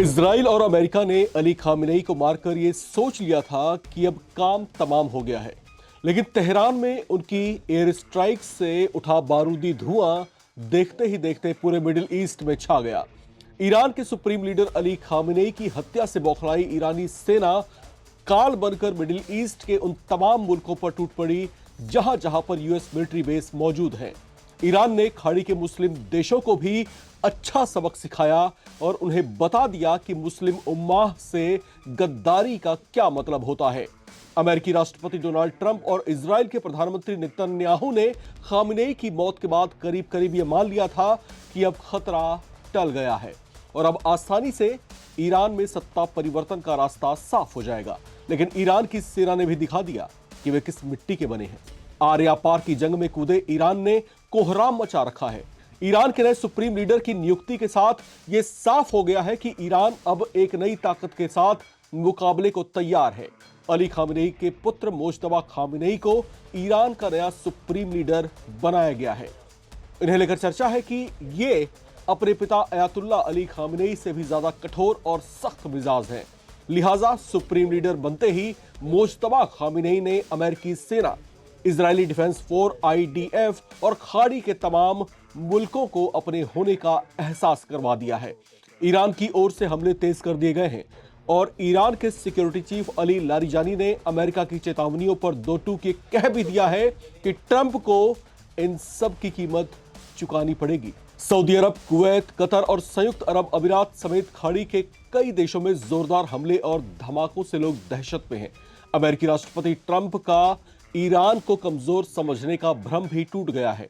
Israel और America ने Ali Khamenei को मारकर यह सोच लिया था कि अब काम तमाम हो गया है, लेकिन तेहरान में उनकी एयर स्ट्राइक से उठा बारूदी धुआं देखते ही देखते पूरे मिडिल ईस्ट में छा गया। ईरान के सुप्रीम लीडर अली खामेनेई की हत्या से बौखलाई ईरानी सेना काल बनकर मिडिल ईस्ट के उन तमाम मुल्कों पर टूट पड़ी जहां जहां पर यूएस मिलिट्री बेस मौजूद हैं। ईरान ने खाड़ी के मुस्लिम देशों को भी अच्छा सबक सिखाया और उन्हें बता दिया कि मुस्लिम उम्माह से गद्दारी का क्या मतलब होता है। अमेरिकी राष्ट्रपति डोनाल्ड ट्रंप और इजराइल के प्रधानमंत्री नेतन्याहू ने खामेनेई की मौत के बाद करीब करीब यह मान लिया था कि अब खतरा टल गया है और अब आसानी से ईरान में सत्ता परिवर्तन का रास्ता साफ हो जाएगा। लेकिन ईरान की सेना ने भी दिखा दिया कि वे किस मिट्टी के बने हैं। आर्या पार की जंग में कूदे ईरान ने कोहराम मचा रखा है। ईरान के नए सुप्रीम लीडर की नियुक्ति के साथ यह साफ हो गया है कि ईरान अब एक नई ताकत के साथ मुकाबले को तैयार है। अली खामेनेई के पुत्र मोज्तबा खामेनेई को ईरान का नया सुप्रीम लीडर बनाया गया है। इन्हें लेकर चर्चा है कि ये अपने पिता अयातुल्ला अली खामेनेई से भी ज्यादा कठोर और सख्त मिजाज हैं। लिहाजा सुप्रीम लीडर बनते ही मोज्तबा खामेनेई ने अमेरिकी सेना, इजरायली डिफेंस फोर्स आईडीएफ और खाड़ी के तमाम मुल्कों को अपने होने का एहसास करवा दिया है। ईरान की ओर से हमले तेज कर दिए गए हैं और ईरान के सिक्योरिटी चीफ अली लारिजानी ने अमेरिका की चेतावनियों पर दो टूक कह भी दिया है कि ट्रंप को इन सब की कीमत चुकानी पड़ेगी। सऊदी अरब, कुवैत, कतर और संयुक्त अरब अमीरात समेत खाड़ी के कई देशों में जोरदार हमले और धमाकों से लोग दहशत में हैं। अमेरिकी राष्ट्रपति ट्रंप का ईरान को कमजोर समझने का भ्रम भी टूट गया है।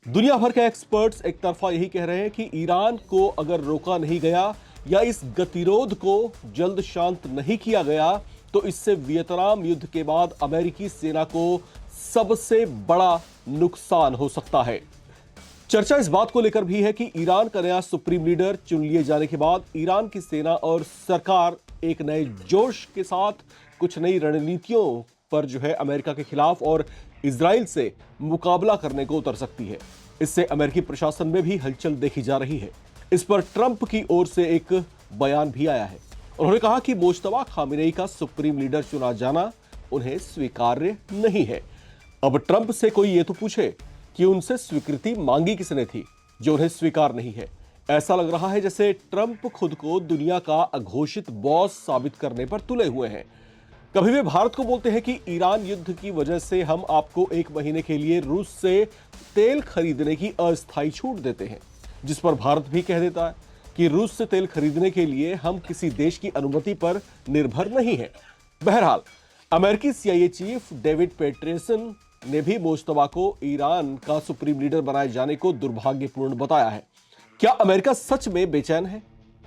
दुनिया भर के एक्सपर्ट्स एक तरफा यही कह रहे हैं कि ईरान को अगर रोका नहीं गया या इस गतिरोध को जल्द शांत नहीं किया गया तो इससे वियतनाम युद्ध के बाद अमेरिकी सेना को सबसे बड़ा नुकसान हो सकता है। चर्चा इस बात को लेकर भी है कि ईरान का नया सुप्रीम लीडर चुन लिए जाने के बाद ईरान की सेना और सरकार एक नए जोश के साथ कुछ नई रणनीतियों पर अमेरिका के खिलाफ और इजराइल से मुकाबला करने को उतर सकती है। इससे अमेरिकी प्रशासन में भी हलचल देखी जा रही है। इस पर ट्रंप की ओर से एक बयान भी आया है। उन्होंने कहा कि मोज्तबा खामेनेई का सुप्रीम लीडर चुना जाना उन्हें स्वीकार्य नहीं है। अब ट्रंप से कोई ये तो पूछे कि उनसे स्वीकृति मांगी किसने थी जो उन्हें स्वीकार नहीं है। ऐसा लग रहा है जैसे ट्रंप खुद को दुनिया का अघोषित बॉस साबित करने पर तुले हुए हैं। कभी वे भारत को बोलते हैं कि ईरान युद्ध की वजह से हम आपको 1 महीने के लिए रूस से तेल खरीदने की अस्थायी छूट देते हैं, जिस पर भारत भी कह देता है कि रूस से तेल खरीदने के लिए हम किसी देश की अनुमति पर निर्भर नहीं है। बहरहाल, अमेरिकी सीआईए चीफ डेविड पेट्रेसन ने भी मोज्तबा को ईरान का सुप्रीम लीडर बनाए जाने को दुर्भाग्यपूर्ण बताया है। क्या अमेरिका सच में बेचैन है?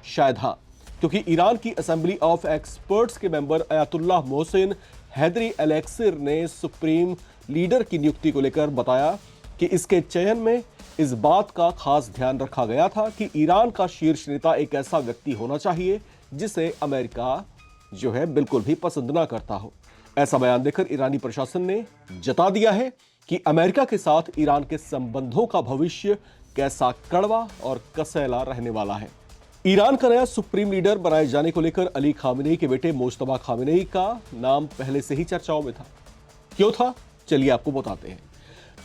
शायद हां, क्योंकि ईरान की असेंबली ऑफ एक्सपर्ट्स के मेंबर अयातुल्लाह मोहसिन हैदरी एलेक्सिर ने सुप्रीम लीडर की नियुक्ति को लेकर बताया कि इसके चयन में इस बात का खास ध्यान रखा गया था कि ईरान का शीर्ष नेता एक ऐसा व्यक्ति होना चाहिए जिसे अमेरिका बिल्कुल भी पसंद ना करता हो। ऐसा बयान देकर ईरानी प्रशासन ने जता दिया है कि अमेरिका के साथ ईरान के संबंधों का भविष्य कैसा कड़वा और कसैला रहने वाला है। ईरान का नया सुप्रीम लीडर बनाए जाने को लेकर अली खामेनेई के बेटे मोज्तबा खामेनेई का नाम पहले से ही चर्चाओं में था। क्यों था? चलिए आपको बताते हैं।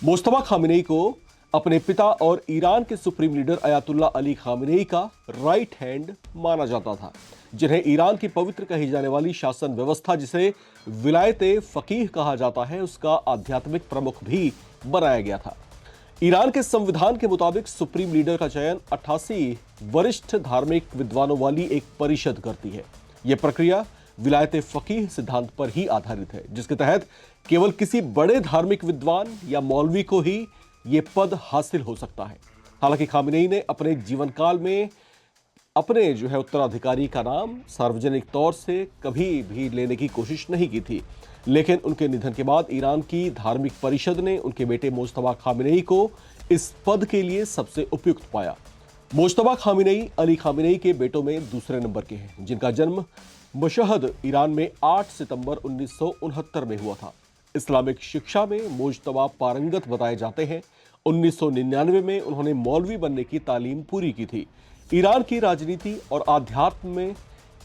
मोज्तबा खामेनेई को अपने पिता और ईरान के supreme leader Ayatollah Ali Khamenei का राइट हैंड माना जाता था, जिन्हें ईरान की पवित्र कही जाने वाली शासन व्यवस्था, जिसे विलायते फकीह कहा जाता है, उसका आध्यात्मिक प्रमुख भी बनाया गया था। ईरान के संविधान के मुताबिक सुप्रीम लीडर का चयन 88 वरिष्ठ धार्मिक विद्वानों वाली एक परिषद करती है। यह प्रक्रिया विलायते फकीह सिद्धांत पर ही आधारित है, जिसके तहत केवल किसी बड़े धार्मिक विद्वान या मौलवी को ही यह पद हासिल हो सकता है। हालांकि खामेनेई ने अपने जीवन काल में अपने उत्तराधिकारी का नाम सार्वजनिक तौर से कभी भी लेने की कोशिश नहीं की थी, लेकिन उनके निधन के बाद ईरान की धार्मिक परिषद ने उनके बेटे मोज्तबा खामेनेई को इस पद के लिए सबसे उपयुक्त पाया। मोज्तबा खामेनेई अली खामेनेई के बेटों में दूसरे नंबर के हैं, जिनका जन्म मशहद ईरान में 8 सितंबर 1969 में हुआ था। इस्लामिक शिक्षा में मोजतबा पारंगत बताए जाते हैं। 1999 में उन्होंने मौलवी बनने की तालीम पूरी की थी। ईरान की राजनीति और आध्यात्म में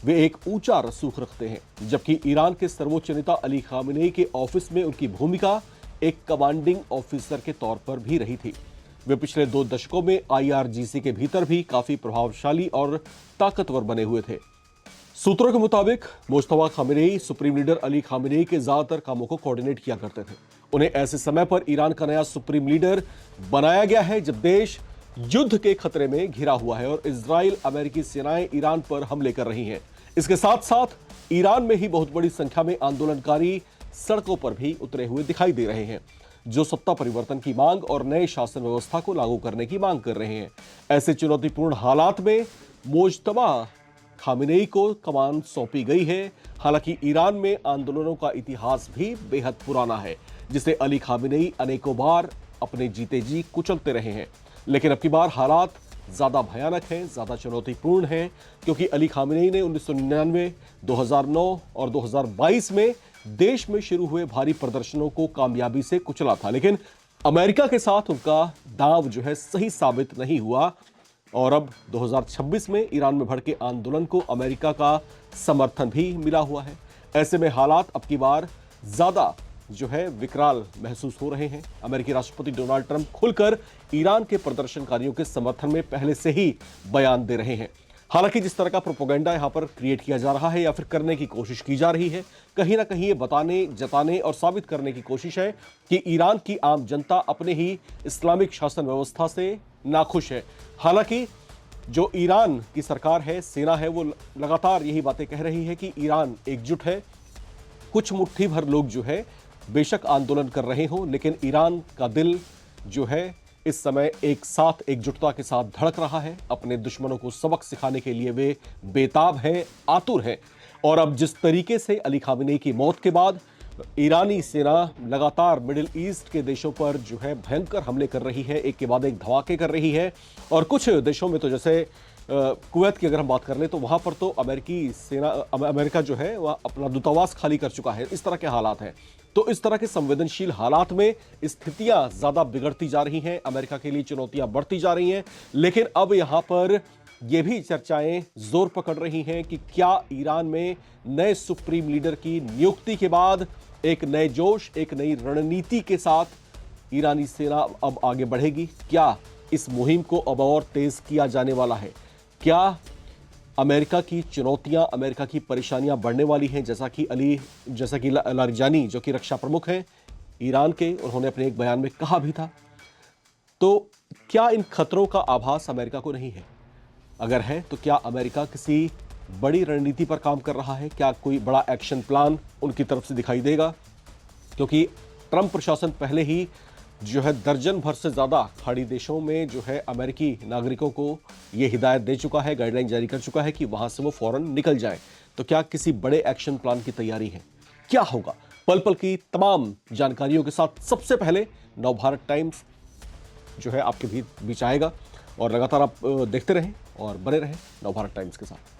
वे एक ऊंचा रसूख रखते हैं, जबकि ईरान के सर्वोच्च नेता अली खामेनेई के ऑफिस में उनकी भूमिका एक कमांडिंग ऑफिसर के तौर पर भी रही थी। वे पिछले 2 दशकों में IRGC के भीतर भी काफी प्रभावशाली और ताकतवर बने हुए थे। सूत्रों के मुताबिक Mojtaba Khamenei supreme leader Ali Khamenei के ज्यादातर कामों को कोऑर्डिनेट किया करते थे। उन्हें ऐसे समय पर ईरान का नया सुप्रीम लीडर बनाया गया है जब देश युद्ध के खतरे में घिरा हुआ है और इजराइल अमेरिकी सेनाएं ईरान पर हमले कर रही हैं। इसके साथ साथ ईरान में ही बहुत बड़ी संख्या में आंदोलनकारी सड़कों पर भी उतरे हुए दिखाई दे रहे हैं, जो सत्ता परिवर्तन की मांग और नए शासन व्यवस्था को लागू करने की मांग कर रहे हैं। ऐसे चुनौतीपूर्ण हालात में मुज्तबा खामेनेई को कमान सौंपी गई है। हालांकि ईरान में आंदोलनों का इतिहास भी बेहद पुराना है, जिसे अली खामेनेई अनेकों बार अपने जीते जी कुचलते रहे हैं। लेकिन अब की बार हालात ज्यादा भयानक हैं, ज्यादा चुनौतीपूर्ण हैं, क्योंकि अली खामेनेई ने 1999, 2009 और 2022 में देश में शुरू हुए भारी प्रदर्शनों को कामयाबी से कुचला था। लेकिन अमेरिका के साथ उनका दांव जो है सही साबित नहीं हुआ और अब 2026 में ईरान में भड़के आंदोलन को अमेरिका का समर्थन भी मिला हुआ है। ऐसे में हालात अब की बार ज्यादा जो है विकराल महसूस हो रहे हैं। अमेरिकी राष्ट्रपति डोनाल्ड ट्रंप खुलकर ईरान के प्रदर्शनकारियों के समर्थन में पहले से ही बयान दे रहे हैं। हालांकि जिस तरह का प्रोपेगेंडा यहां पर क्रिएट किया जा रहा है या फिर करने की कोशिश की जा रही है, कहीं ना कहीं ये बताने, जताने और साबित करने की कोशिश है कि ईरान की आम जनता अपने ही इस्लामिक शासन व्यवस्था से नाखुश है। हालांकि जो ईरान की सरकार है, सेना है, वो लगातार यही बातें कह रही है कि ईरान एकजुट है। कुछ मुट्ठी भर लोग जो है बेशक आंदोलन कर रहे हों, लेकिन ईरान का दिल जो है इस समय एक साथ एकजुटता के साथ धड़क रहा है। अपने दुश्मनों को सबक सिखाने के लिए वे बेताब हैं, आतुर हैं। और अब जिस तरीके से अली खामेनेई की मौत के बाद ईरानी सेना लगातार मिडिल ईस्ट के देशों पर जो है भयंकर हमले कर रही है, एक के बाद एक धमाके कर रही है। और कुछ देशों में तो जैसे कुवैत की अगर हम बात कर लें तो वहां पर तो अमेरिका जो है वह अपना दूतावास खाली कर चुका है। इस तरह के हालात हैं। तो इस तरह के संवेदनशील हालात में स्थितियां ज्यादा बिगड़ती जा रही हैं, अमेरिका के लिए चुनौतियां बढ़ती जा रही हैं। लेकिन अब यहां पर यह भी चर्चाएं जोर पकड़ रही हैं कि क्या ईरान में नए सुप्रीम लीडर की नियुक्ति के बाद एक नए जोश, एक नई रणनीति के साथ ईरानी सेना अब आगे बढ़ेगी? क्या इस मुहिम को अब और तेज किया जाने वाला है? क्या अमेरिका की चुनौतियां, अमेरिका की परेशानियां बढ़ने वाली हैं? जैसा कि लारिजानी जो कि रक्षा प्रमुख हैं ईरान के, उन्होंने अपने एक बयान में कहा भी था। तो क्या इन खतरों का आभास अमेरिका को नहीं है? अगर है तो क्या अमेरिका किसी बड़ी रणनीति पर काम कर रहा है? क्या कोई बड़ा एक्शन प्लान उनकी तरफ से दिखाई देगा? क्योंकि ट्रंप प्रशासन पहले ही जो है दर्जन भर से ज्यादा खाड़ी देशों में जो है अमेरिकी नागरिकों को यह हिदायत दे चुका है, गाइडलाइन जारी कर चुका है कि वहां से वो फौरन निकल जाएं। तो क्या किसी बड़े एक्शन प्लान की तैयारी है? क्या होगा? पल पल की तमाम जानकारियों के साथ सबसे पहले नवभारत टाइम्स जो है आपके बीच आएगा और लगातार आप देखते रहें और बने रहें नवभारत टाइम्स के साथ।